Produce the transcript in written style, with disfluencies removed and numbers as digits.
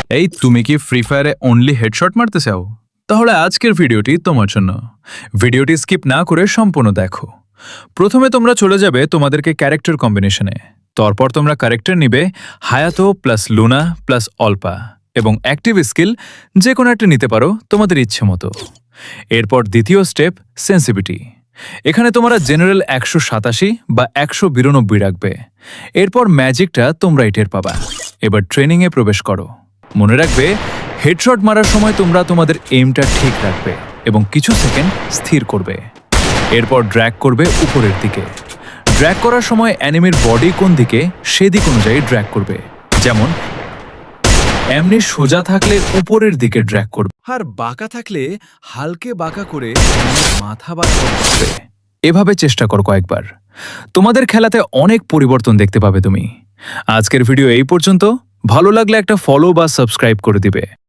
এই তুমি কি ফ্রি ফায়ারে অনলি হেডশট মারতে চাও? তাহলে আজকের ভিডিওটি তোমার জন্য। ভিডিওটি স্কিপ না করে সম্পূর্ণ দেখো। প্রথমে তোমরা চলে যাবে তোমাদেরকে ক্যারেক্টার কম্বিনেশনে। তারপর তোমরা ক্যারেক্টার নিবে Hayato plus Luna plus Alpa এবং অ্যাক্টিভ স্কিল যে কোনো একটা নিতে পারো তোমাদের ইচ্ছে মতো। এরপর দ্বিতীয় স্টেপ সেন্সিভিটি। এখানে তোমরা জেনারেল 187 বা 192 রাখবে। এরপর ম্যাজিকটা তোমরাই টের পাবা। এবার ট্রেনিংয়ে প্রবেশ করো। মনে রাখবে হেডশট মারার সময় তোমরা তোমাদের এইমটা ঠিক রাখবে এবং কিছু সেকেন্ড স্থির করবে। এরপর ড্র্যাগ করবে উপরের দিকে। ড্র্যাগ করার সময় অ্যানিমির বডি কোন দিকে সেদিক অনুযায়ী ড্র্যাগ করবে। যেমন এমনি সোজা থাকলে উপরের দিকে ড্র্যাগ করবে, আর বাঁকা থাকলে হালকে বাঁকা করে মাথা বাঁকা করবে। এভাবে চেষ্টা কর কয়েকবার। তোমাদের খেলাতে অনেক পরিবর্তন দেখতে পাবে তুমি। আজকের ভিডিও এই পর্যন্ত। ভালো লাগলে একটা ফলো বা সাবস্ক্রাইব করে দিবে।